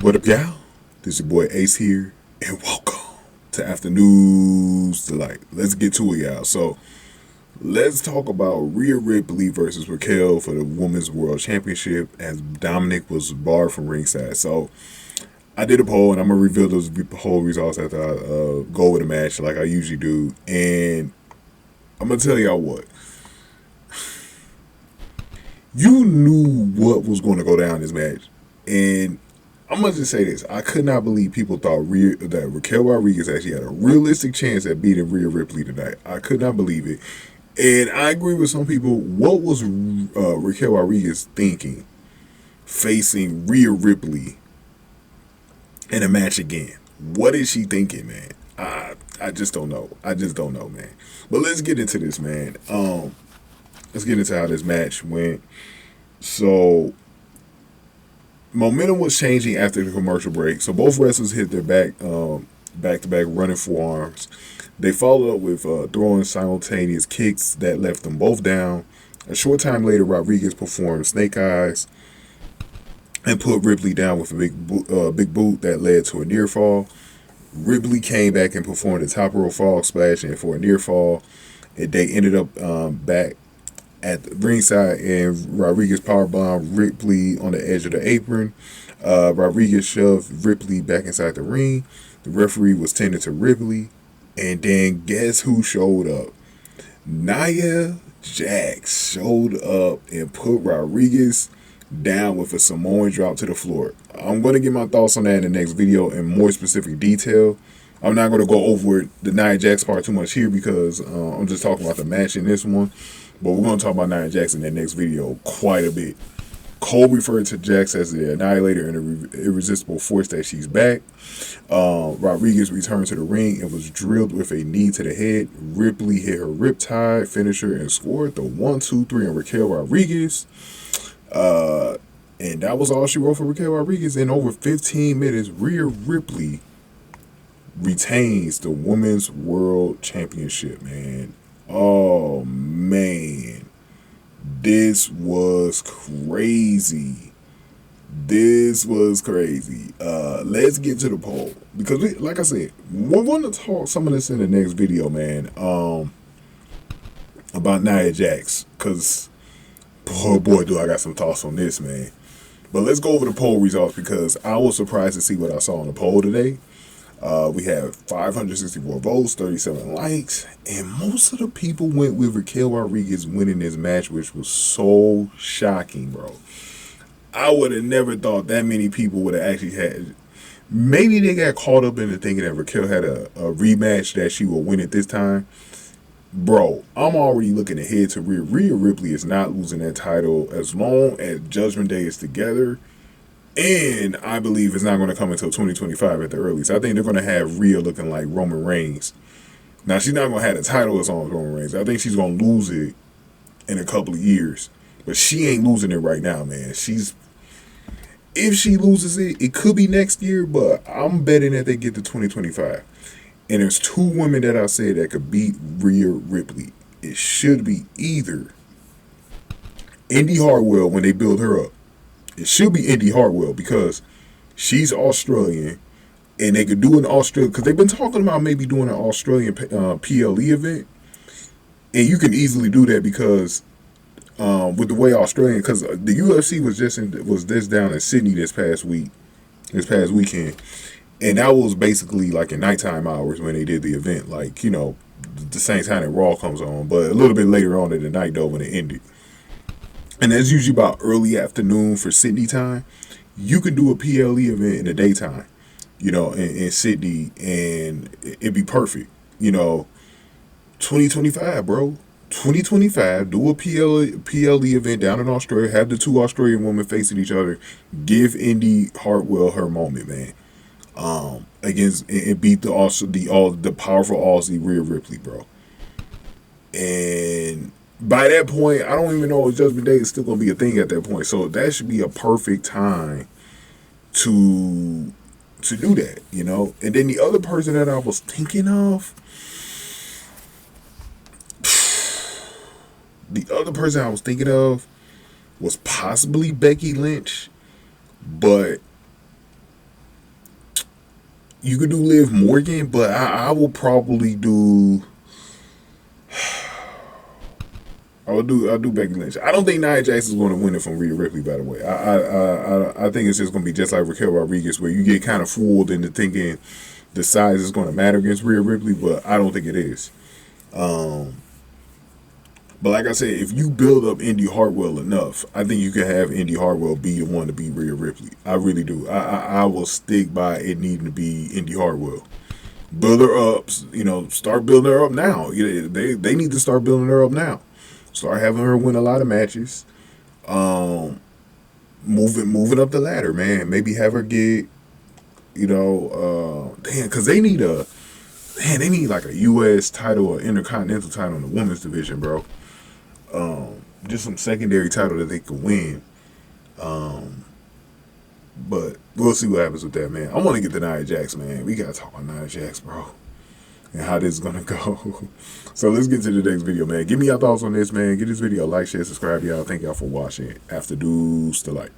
What up, y'all? This your boy Ace here, and welcome to Afternoons Delight. Let's get to it, y'all. So, let's talk about Rhea Ripley versus Raquel for the Women's World Championship as Dominik was barred from ringside. So, I did a poll, and I'm going to reveal those poll results after I go over the match like I usually do. And I'm going to tell y'all what. You knew what was going to go down in this match. And I'm going to just say this. I could not believe people thought that Raquel Rodriguez actually had a realistic chance at beating Rhea Ripley tonight. I could not believe it. And I agree with some people. What was Raquel Rodriguez thinking facing Rhea Ripley in a match again? What is she thinking, man? I just don't know. I just don't know, man. But let's get into this, man. Let's get into how this match went. So, momentum was changing after the commercial break. So both wrestlers hit their back-to-back running forearms. They followed up with throwing simultaneous kicks that left them both down. A short time later, Rodriguez performed snake eyes and put Ripley down with a big boot that led to a near fall. Ripley came back and performed a top rope frog splash and for a near fall. And they ended up back at the ringside, and Rodriguez powerbombed Ripley on the edge of the apron. Rodriguez shoved Ripley back inside the ring. The referee was tending to Ripley. And then guess who showed up? Nia Jax showed up and put Rodriguez down with a Samoan drop to the floor. I'm going to get my thoughts on that in the next video in more specific detail. I'm not going to go over the Nia Jax part too much here because I'm just talking about the match in this one. But we're going to talk about Nia Jax in that next video quite a bit. Cole referred to Jax as the annihilator and the irresistible force that she's back. Rodriguez returned to the ring and was drilled with a knee to the head. Ripley hit her riptide finisher and scored the 1-2-3 on Raquel Rodriguez. And that was all she wrote for Raquel Rodriguez. In over 15 minutes, Rhea Ripley retains the Women's World Championship, man. Oh, man. This was crazy. This was crazy. Let's get to the poll. Because, like I said, we're going to talk some of this in the next video, man. About Nia Jax. Because, oh boy, do I got some thoughts on this, man. But let's go over the poll results because I was surprised to see what I saw on the poll today. We have 564 votes, 37 likes, and most of the people went with Raquel Rodriguez winning this match, which was so shocking, bro. I would have never thought that many people would have actually had. Maybe they got caught up into thinking that Raquel had a rematch that she will win it this time. Bro, I'm already looking ahead to Rhea Ripley is not losing that title as long as Judgment Day is together. And I believe it's not going to come until 2025 at the earliest. I think they're going to have Rhea looking like Roman Reigns. Now, she's not going to have the title as long as Roman Reigns. I think she's going to lose it in a couple of years. But she ain't losing it right now, man. If she loses it, it could be next year, but I'm betting that they get to 2025. And there's two women that I said that could beat Rhea Ripley. It should be either Indy Hartwell when they build her up. It should be Indy Hartwell because she's Australian and they could do an Australian, because they've been talking about maybe doing an Australian PLE event. And you can easily do that because with the way Australian, because the UFC was just down in Sydney this past weekend. And that was basically like in nighttime hours when they did the event. Like, you know, the same time that Raw comes on, but a little bit later on in the night though when it ended. And that's usually about early afternoon for Sydney time. You can do a PLE event in the daytime, you know, in Sydney, and it'd be perfect. You know, 2025, bro. 2025, do a PLE event down in Australia. Have the two Australian women facing each other. Give Indy Hartwell her moment, man. Against and beat the powerful Aussie Rhea Ripley, bro. And by that point, I don't even know if Judgment Day is still going to be a thing at that point. So that should be a perfect time to do that, you know. And then the other person that I was thinking of, was possibly Becky Lynch, but you could do Liv Morgan, but I will probably do. I'll do Becky Lynch. I don't think Nia Jax is going to win it from Rhea Ripley. By the way, I think it's just going to be just like Raquel Rodriguez, where you get kind of fooled into thinking the size is going to matter against Rhea Ripley, but I don't think it is. But like I said, if you build up Indy Hartwell enough, I think you can have Indy Hartwell be the one to beat Rhea Ripley. I really do. I will stick by it needing to be Indy Hartwell. Build her up, start building her up now. They need to start building her up now. Start having her win a lot of matches. Moving up the ladder, man. Maybe have her get, because they need like a U.S. title or Intercontinental title in the women's division, bro. Just some secondary title that they could win. But we'll see what happens with that, man. I want to get to Nia Jax, man. We got to talk about Nia Jax, bro. And how this is going to go. So let's get to the next video, man. Give me your thoughts on this, man. Give this video a like, share, subscribe, y'all. Thank y'all for watching. After Deuce to like.